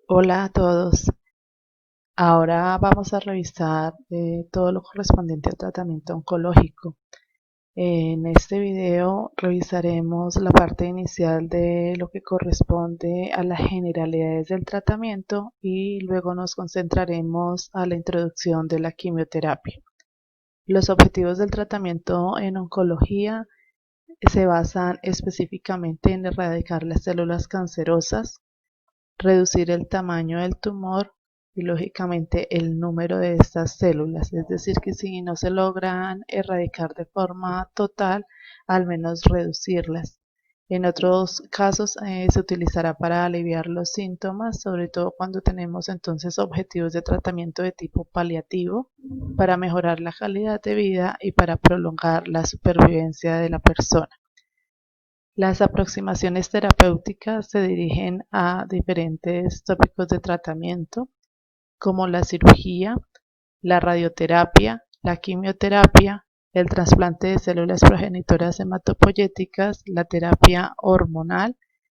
Hola a todos. Ahora vamos a revisar todo lo correspondiente al tratamiento oncológico. En este video revisaremos la parte inicial de lo que corresponde a las generalidades del tratamiento y luego nos concentraremos a la introducción de la quimioterapia. Los objetivos del tratamiento en oncología se basan específicamente en erradicar las células cancerosas, reducir el tamaño del tumor y lógicamente el número de estas células, es decir, que si no se logran erradicar de forma total, al menos reducirlas. En otros casos se utilizará para aliviar los síntomas, sobre todo cuando tenemos entonces objetivos de tratamiento de tipo paliativo, para mejorar la calidad de vida y para prolongar la supervivencia de la persona. Las aproximaciones terapéuticas se dirigen a diferentes tópicos de tratamiento, como la cirugía, la radioterapia, la quimioterapia, el trasplante de células progenitoras hematopoyéticas, la terapia hormonal,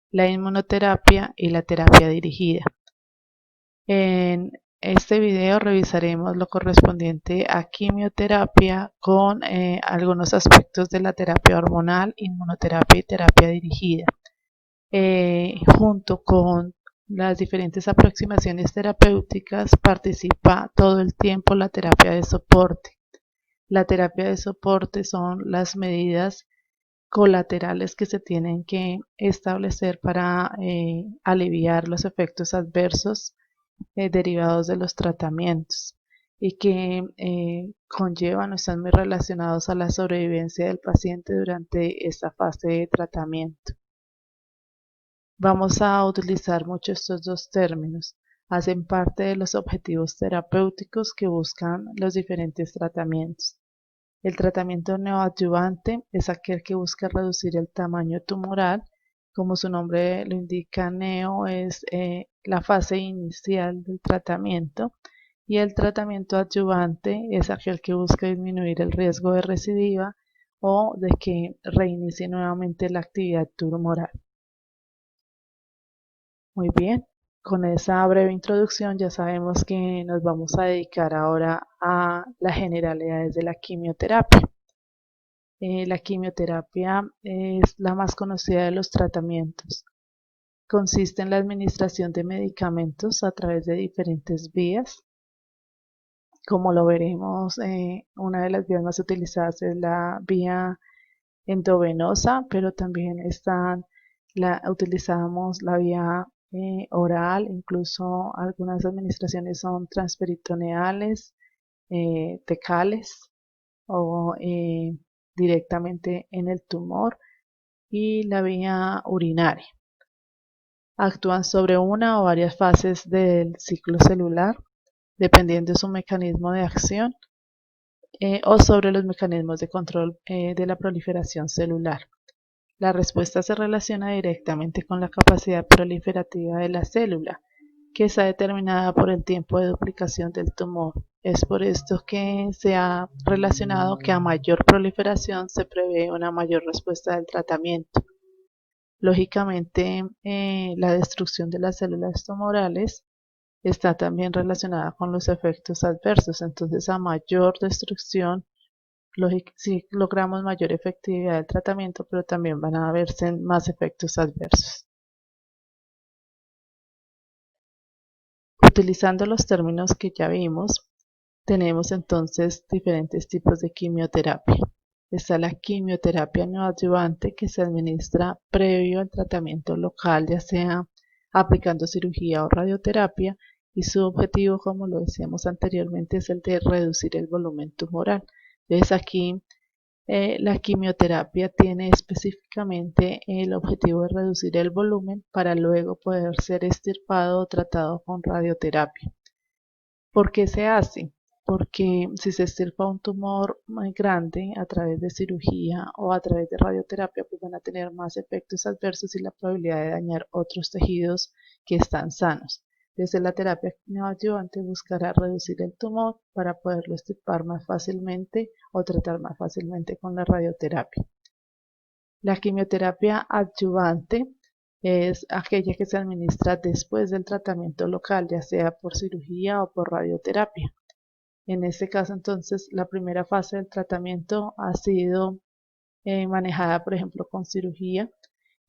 la inmunoterapia y la terapia dirigida. En este video revisaremos lo correspondiente a quimioterapia con algunos aspectos de la terapia hormonal, inmunoterapia y terapia dirigida, junto con las diferentes aproximaciones terapéuticas. Participa todo el tiempo la terapia de soporte. La terapia de soporte son las medidas colaterales que se tienen que establecer para aliviar los efectos adversos derivados de los tratamientos y que conllevan o están muy relacionados a la sobrevivencia del paciente durante esta fase de tratamiento. Vamos a utilizar mucho estos dos términos. Hacen parte de los objetivos terapéuticos que buscan los diferentes tratamientos. El tratamiento neoadyuvante es aquel que busca reducir el tamaño tumoral. Como su nombre lo indica, neo es la fase inicial del tratamiento, y el tratamiento adyuvante es aquel que busca disminuir el riesgo de recidiva o de que reinicie nuevamente la actividad tumoral. Muy bien, con esa breve introducción ya sabemos que nos vamos a dedicar ahora a las generalidades de la quimioterapia. La quimioterapia es la más conocida de los tratamientos. Consiste en la administración de medicamentos a través de diferentes vías. Como lo veremos, una de las vías más utilizadas es la vía endovenosa, pero también utilizamos la vía oral. Incluso algunas administraciones son transperitoneales, fecales o directamente en el tumor, y la vía urinaria. Actúan sobre una o varias fases del ciclo celular, dependiendo de su mecanismo de acción, o sobre los mecanismos de control de la proliferación celular. La respuesta se relaciona directamente con la capacidad proliferativa de la célula, que está determinada por el tiempo de duplicación del tumor. Es por esto que se ha relacionado que a mayor proliferación se prevé una mayor respuesta del tratamiento. Lógicamente, la destrucción de las células tumorales está también relacionada con los efectos adversos. Entonces, a mayor destrucción, sí logramos mayor efectividad del tratamiento, pero también van a haberse más efectos adversos. Utilizando los términos que ya vimos, tenemos entonces diferentes tipos de quimioterapia. Está la quimioterapia neoadyuvante, que se administra previo al tratamiento local, ya sea aplicando cirugía o radioterapia, y su objetivo, como lo decíamos anteriormente, es el de reducir el volumen tumoral. Entonces aquí la quimioterapia tiene específicamente el objetivo de reducir el volumen para luego poder ser extirpado o tratado con radioterapia. ¿Por qué se hace? Porque si se extirpa un tumor muy grande a través de cirugía o a través de radioterapia, pues van a tener más efectos adversos y la probabilidad de dañar otros tejidos que están sanos. Desde la terapia neoadyuvante buscará reducir el tumor para poderlo extirpar más fácilmente o tratar más fácilmente con la radioterapia. La quimioterapia adyuvante es aquella que se administra después del tratamiento local, ya sea por cirugía o por radioterapia. En este caso, entonces, la primera fase del tratamiento ha sido manejada, por ejemplo, con cirugía.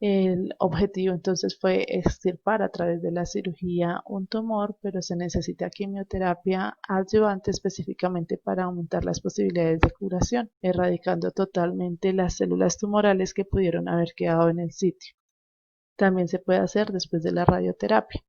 El objetivo entonces fue extirpar a través de la cirugía un tumor, pero se necesita quimioterapia adyuvante específicamente para aumentar las posibilidades de curación, erradicando totalmente las células tumorales que pudieron haber quedado en el sitio. También se puede hacer después de la radioterapia.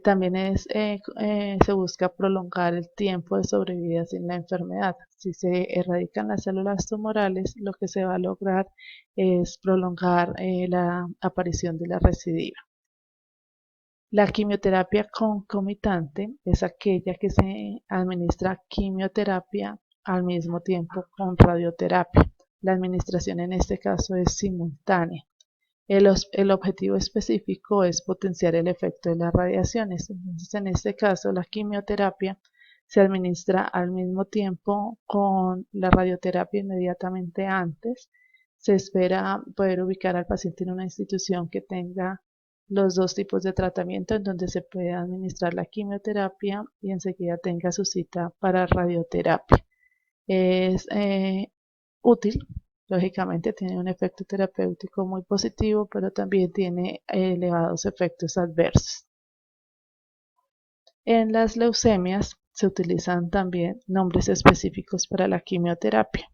También se busca prolongar el tiempo de sobrevida sin la enfermedad. Si se erradican las células tumorales, lo que se va a lograr es prolongar la aparición de la recidiva. La quimioterapia concomitante es aquella que se administra quimioterapia al mismo tiempo con radioterapia. La administración en este caso es simultánea. El objetivo específico es potenciar el efecto de las radiaciones. Entonces, en este caso, la quimioterapia se administra al mismo tiempo con la radioterapia inmediatamente antes. Se espera poder ubicar al paciente en una institución que tenga los dos tipos de tratamiento en donde se puede administrar la quimioterapia y enseguida tenga su cita para radioterapia. Es útil, lógicamente tiene un efecto terapéutico muy positivo, pero también tiene elevados efectos adversos. En las leucemias se utilizan también nombres específicos para la quimioterapia.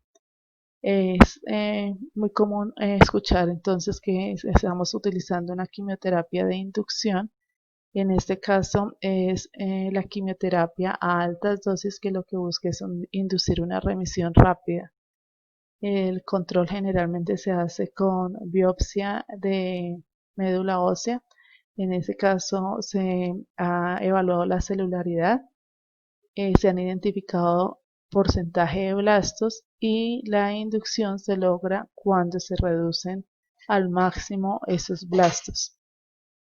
Es muy común escuchar entonces que estamos utilizando una quimioterapia de inducción. En este caso es la quimioterapia a altas dosis que lo que busca es inducir una remisión rápida. El control generalmente se hace con biopsia de médula ósea. En ese caso se ha evaluado la celularidad, se han identificado porcentaje de blastos y la inducción se logra cuando se reducen al máximo esos blastos.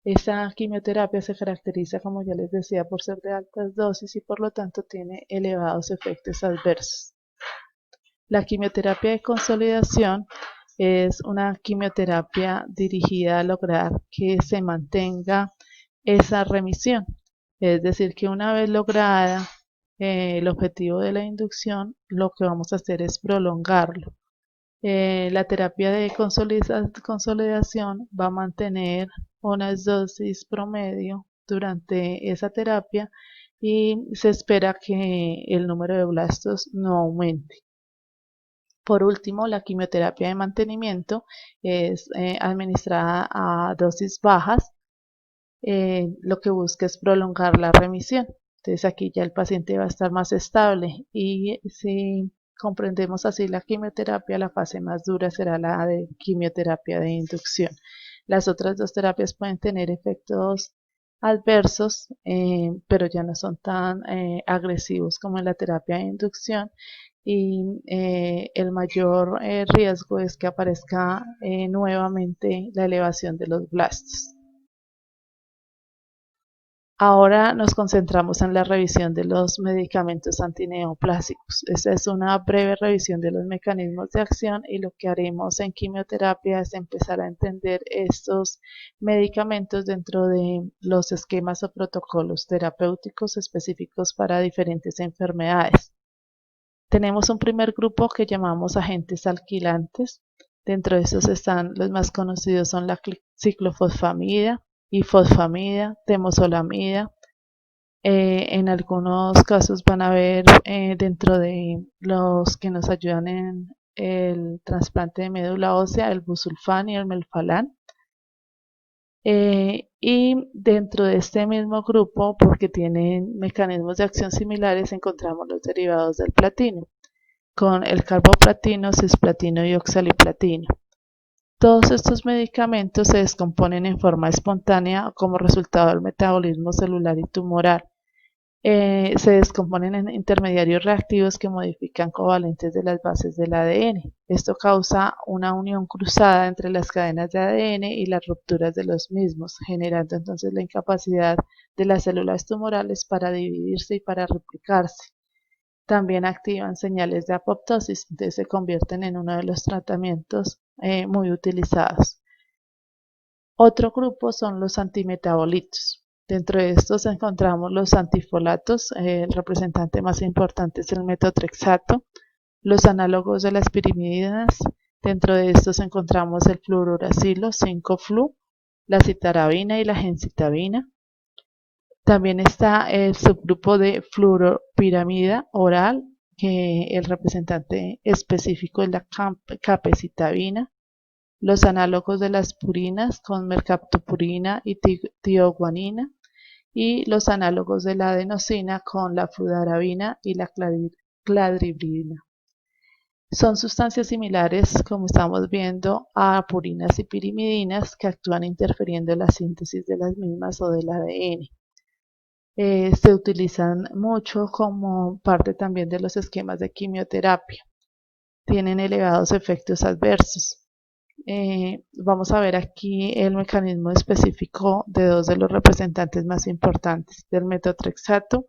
Esta quimioterapia se caracteriza, como ya les decía, por ser de altas dosis y por lo tanto tiene elevados efectos adversos. La quimioterapia de consolidación es una quimioterapia dirigida a lograr que se mantenga esa remisión. Es decir, que una vez lograda el objetivo de la inducción, lo que vamos a hacer es prolongarlo. La terapia de consolidación va a mantener unas dosis promedio durante esa terapia y se espera que el número de blastos no aumente. Por último, la quimioterapia de mantenimiento es administrada a dosis bajas. Lo que busca es prolongar la remisión. Entonces aquí ya el paciente va a estar más estable y si comprendemos así la quimioterapia, la fase más dura será la de quimioterapia de inducción. Las otras dos terapias pueden tener efectos adversos, pero ya no son tan agresivos como en la terapia de inducción y el mayor riesgo es que aparezca nuevamente la elevación de los blastos. Ahora nos concentramos en la revisión de los medicamentos antineoplásicos. Esta es una breve revisión de los mecanismos de acción y lo que haremos en quimioterapia es empezar a entender estos medicamentos dentro de los esquemas o protocolos terapéuticos específicos para diferentes enfermedades. Tenemos un primer grupo que llamamos agentes alquilantes. Dentro de estos están los más conocidos son la ciclofosfamida, ifosfamida, temozolomida. En algunos casos van a ver dentro de los que nos ayudan en el trasplante de médula ósea el busulfán y el melphalan. Y dentro de este mismo grupo, porque tienen mecanismos de acción similares, encontramos los derivados del platino, con el carboplatino, cisplatino y oxaliplatino. Todos estos medicamentos se descomponen en forma espontánea como resultado del metabolismo celular y tumoral. Se descomponen en intermediarios reactivos que modifican covalentes de las bases del ADN. Esto causa una unión cruzada entre las cadenas de ADN y las rupturas de los mismos, generando entonces la incapacidad de las células tumorales para dividirse y para replicarse. También activan señales de apoptosis, entonces se convierten en uno de los tratamientos muy utilizados. Otro grupo son los antimetabolitos. Dentro de estos encontramos los antifolatos, el representante más importante es el metotrexato, los análogos de las pirimidinas. Dentro de estos encontramos el fluorouracilo 5-flu, la citarabina y la gencitabina. También está el subgrupo de fluoropirimida oral, que el representante específico es la capecitabina, los análogos de las purinas con mercaptopurina y tioguanina, y los análogos de la adenosina con la fludarabina y la cladribina. Son sustancias similares, como estamos viendo, a purinas y pirimidinas que actúan interfiriendo en la síntesis de las mismas o del ADN. Se utilizan mucho como parte también de los esquemas de quimioterapia. Tienen elevados efectos adversos. Vamos a ver aquí el mecanismo específico de dos de los representantes más importantes del metotrexato.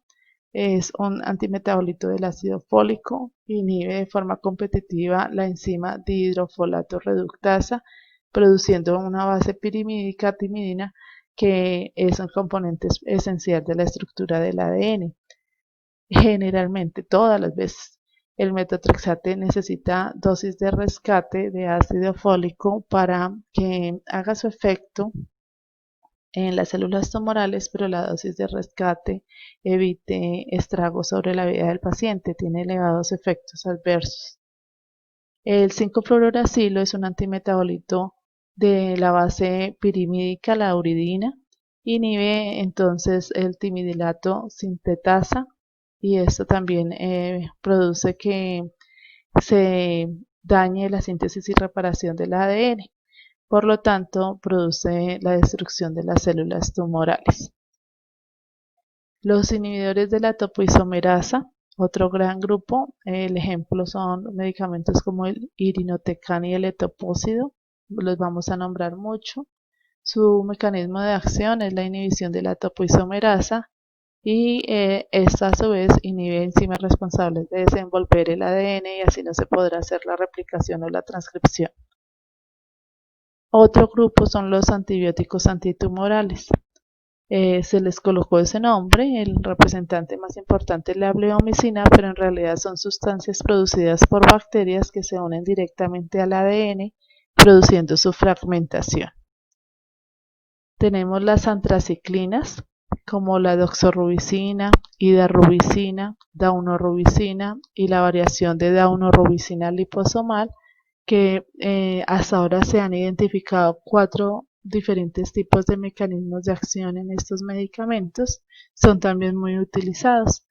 Es un antimetabolito del ácido fólico, inhibe de forma competitiva la enzima dihidrofolato reductasa, produciendo una base pirimídica timidina que es un componente esencial de la estructura del ADN. Generalmente, todas las veces, el metotrexate necesita dosis de rescate de ácido fólico para que haga su efecto en las células tumorales, pero la dosis de rescate evite estragos sobre la vida del paciente, tiene elevados efectos adversos. El 5-fluoruracilo es un antimetabolito de la base pirimídica, la uridina, inhibe entonces el timidilato sintetasa y esto también produce que se dañe la síntesis y reparación del ADN. Por lo tanto, produce la destrucción de las células tumorales. Los inhibidores de la topoisomerasa, otro gran grupo, el ejemplo son medicamentos como el irinotecan y el etopósido, los vamos a nombrar mucho. Su mecanismo de acción es la inhibición de la topoisomerasa y esta a su vez inhibe enzimas responsables de desenvolver el ADN y así no se podrá hacer la replicación o la transcripción. Otro grupo son los antibióticos antitumorales. Se les colocó ese nombre, el representante más importante es la bleomicina, pero en realidad son sustancias producidas por bacterias que se unen directamente al ADN, produciendo su fragmentación. Tenemos las antraciclinas, como la doxorubicina, idarubicina, daunorubicina y la variación de daunorubicina liposomal, que hasta ahora se han identificado 4 diferentes tipos de mecanismos de acción en estos medicamentos, son también muy utilizados.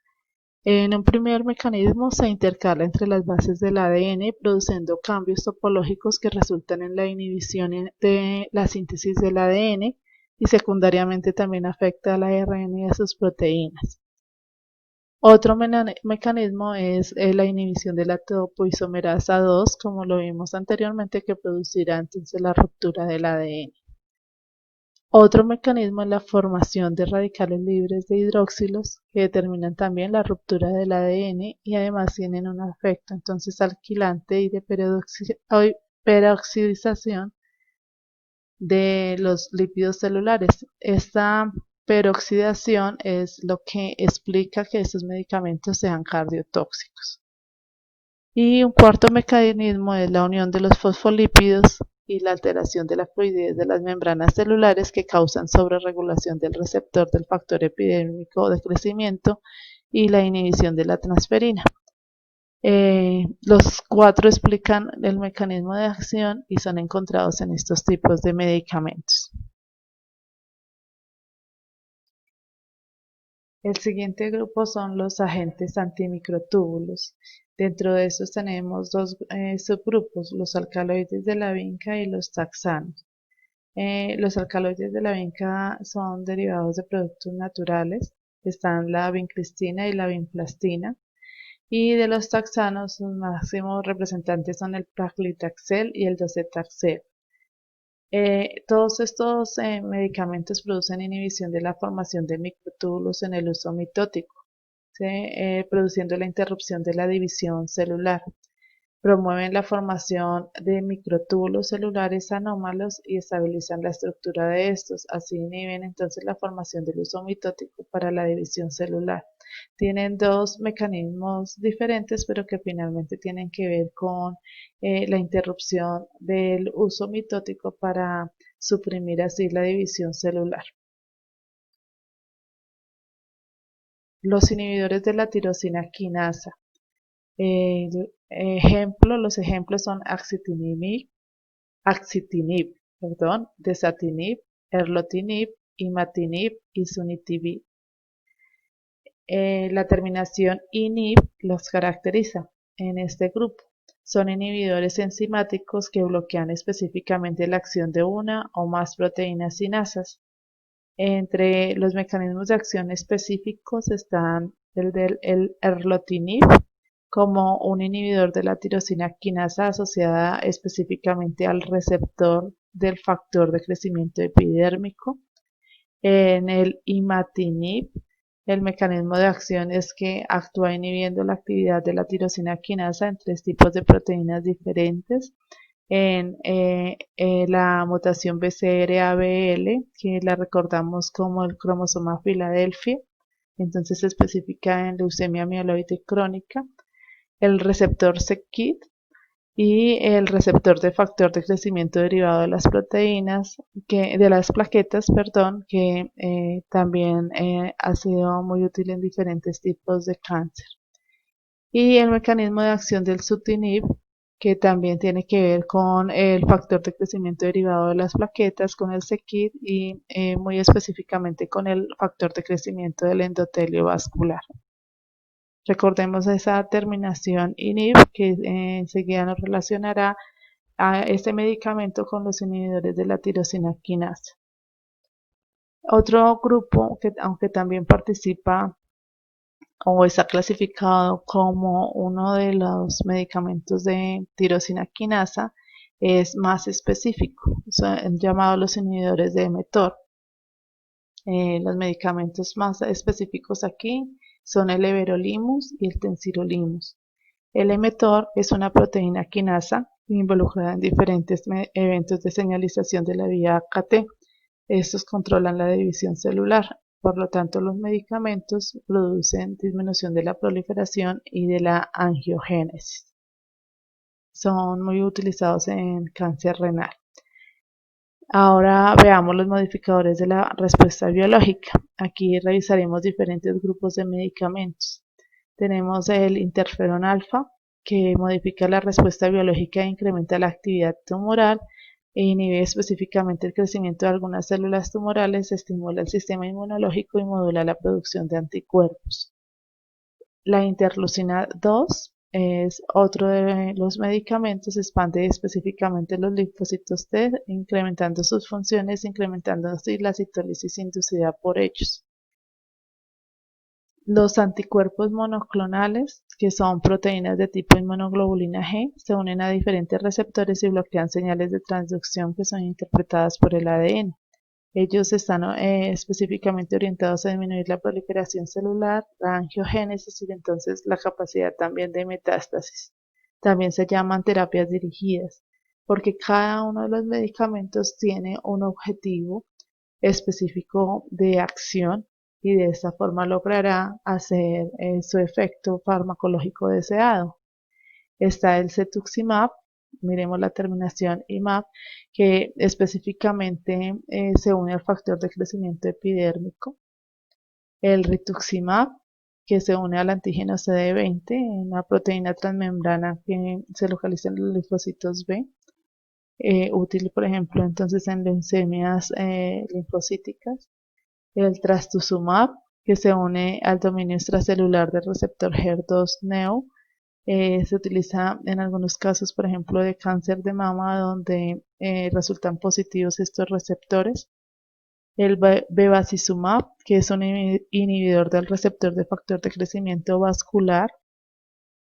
En un primer mecanismo se intercala entre las bases del ADN, produciendo cambios topológicos que resultan en la inhibición de la síntesis del ADN y secundariamente también afecta al ARN y a sus proteínas. Otro mecanismo es la inhibición de la topoisomerasa 2, como lo vimos anteriormente, que producirá entonces la ruptura del ADN. Otro mecanismo es la formación de radicales libres de hidroxilos, que determinan también la ruptura del ADN y además tienen un efecto entonces alquilante y de peroxidación de los lípidos celulares. Esta peroxidación es lo que explica que estos medicamentos sean cardiotóxicos. Y un cuarto mecanismo es la unión de los fosfolípidos y la alteración de la fluidez de las membranas celulares que causan sobreregulación del receptor del factor epidérmico de crecimiento y la inhibición de la transferina. Los 4 explican el mecanismo de acción y son encontrados en estos tipos de medicamentos. El siguiente grupo son los agentes antimicrotúbulos. Dentro de estos tenemos dos subgrupos, los alcaloides de la vinca y los taxanos. Los alcaloides de la vinca son derivados de productos naturales, están la vincristina y la vinplastina, y de los taxanos sus máximos representantes son el paclitaxel y el docetaxel. Todos estos medicamentos producen inhibición de la formación de microtúbulos en el uso mitótico, ¿sí? Produciendo la interrupción de la división celular. promueven la formación de microtúbulos celulares anómalos y estabilizan la estructura de estos. Así inhiben entonces la formación del uso mitótico para la división celular. Tienen dos mecanismos diferentes, pero que finalmente tienen que ver con la interrupción del uso mitótico para suprimir así la división celular. Los inhibidores de la tirosina quinasa. Los ejemplos son axitinib, desatinib, erlotinib, imatinib y sunitinib. La terminación inib los caracteriza en este grupo. Son inhibidores enzimáticos que bloquean específicamente la acción de una o más proteínas sinasas. Entre los mecanismos de acción específicos están el erlotinib, como un inhibidor de la tirosina quinasa asociada específicamente al receptor del factor de crecimiento epidérmico. En el imatinib, el mecanismo de acción es que actúa inhibiendo la actividad de la tirosina quinasa en tres tipos de proteínas diferentes. En la mutación BCR-ABL, que la recordamos como el cromosoma Filadelfia, entonces específica en leucemia mieloide crónica, el receptor c-KIT y el receptor de factor de crecimiento derivado de las proteínas, de las plaquetas, perdón, que también ha sido muy útil en diferentes tipos de cáncer. Y el mecanismo de acción del sutinib, que también tiene que ver con el factor de crecimiento derivado de las plaquetas, con el c-KIT y muy específicamente con el factor de crecimiento del endotelio vascular. Recordemos esa terminación inhib que enseguida nos relacionará a este medicamento con los inhibidores de la tirosina quinasa. Otro grupo que aunque también participa o está clasificado como uno de los medicamentos de tirosina quinasa es más específico, son llamados los inhibidores de mTOR. Los medicamentos más específicos aquí son el everolimus y el tensirolimus. El mTOR es una proteína quinasa involucrada en diferentes eventos de señalización de la vía AKT. Estos controlan la división celular, por lo tanto los medicamentos producen disminución de la proliferación y de la angiogénesis. Son muy utilizados en cáncer renal. Ahora veamos los modificadores de la respuesta biológica. Aquí revisaremos diferentes grupos de medicamentos. Tenemos el interferón alfa, que modifica la respuesta biológica e incrementa la actividad tumoral e inhibe específicamente el crecimiento de algunas células tumorales, estimula el sistema inmunológico y modula la producción de anticuerpos. La interleucina 2 es otro de los medicamentos, expande específicamente los linfocitos T, incrementando sus funciones, incrementando así la citólisis inducida por ellos. Los anticuerpos monoclonales, que son proteínas de tipo inmunoglobulina G, se unen a diferentes receptores y bloquean señales de transducción que son interpretadas por el ADN. Ellos están específicamente orientados a disminuir la proliferación celular, la angiogénesis y entonces la capacidad también de metástasis. También se llaman terapias dirigidas, porque cada uno de los medicamentos tiene un objetivo específico de acción y de esta forma logrará hacer su efecto farmacológico deseado. Está el cetuximab, miremos la terminación IMAB, que específicamente se une al factor de crecimiento epidérmico. El rituximab, que se une al antígeno CD20, una proteína transmembrana que se localiza en los linfocitos B, útil por ejemplo entonces en leucemias linfocíticas. El trastuzumab, que se une al dominio extracelular del receptor HER2-Neu, se utiliza en algunos casos, por ejemplo, de cáncer de mama, donde resultan positivos estos receptores. El bevacizumab, que es un inhibidor del receptor de factor de crecimiento vascular.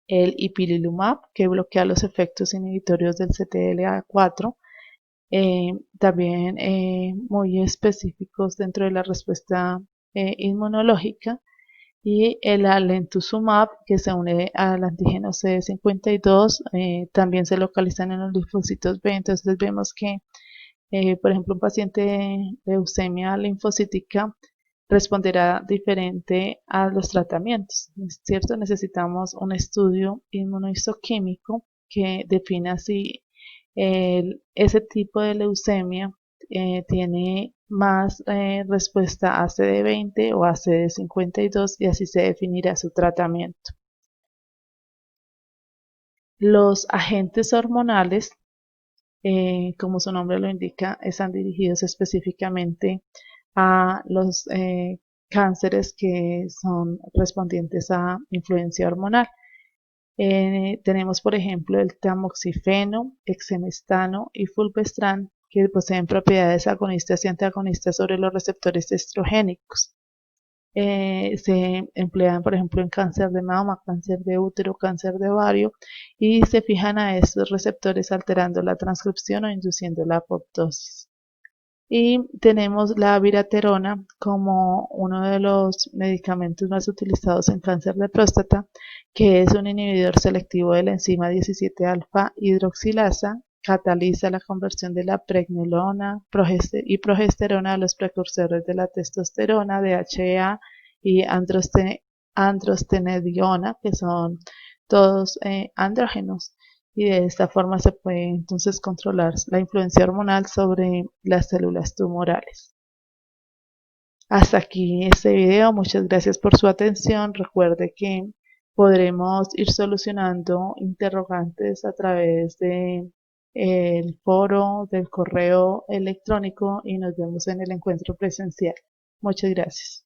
El ipilimumab, que bloquea los efectos inhibitorios del CTLA4. También muy específicos dentro de la respuesta inmunológica. Y el alemtuzumab, que se une al antígeno CD52, también se localizan en los linfocitos B. Entonces vemos que, por ejemplo, un paciente de leucemia linfocítica responderá diferente a los tratamientos, ¿es cierto? Necesitamos un estudio inmunohistoquímico que defina si ese tipo de leucemia tiene más respuesta a CD20 o a CD52 y así se definirá su tratamiento. Los agentes hormonales, como su nombre lo indica, están dirigidos específicamente a los cánceres que son respondientes a influencia hormonal. Tenemos, por ejemplo, el tamoxifeno, exemestano y fulvestrán, que poseen propiedades agonistas y antagonistas sobre los receptores estrogénicos. Se emplean, por ejemplo, en cáncer de mama, cáncer de útero, cáncer de ovario, y se fijan a estos receptores alterando la transcripción o induciendo la apoptosis. Y tenemos la viraterona como uno de los medicamentos más utilizados en cáncer de próstata, que es un inhibidor selectivo de la enzima 17-alfa hidroxilasa, cataliza la conversión de la pregnenolona y progesterona a los precursores de la testosterona, DHEA y androstenediona, que son todos andrógenos, y de esta forma se puede entonces controlar la influencia hormonal sobre las células tumorales. Hasta aquí este video, muchas gracias por su atención. Recuerde que podremos ir solucionando interrogantes a través de el foro, del correo electrónico y nos vemos en el encuentro presencial. Muchas gracias.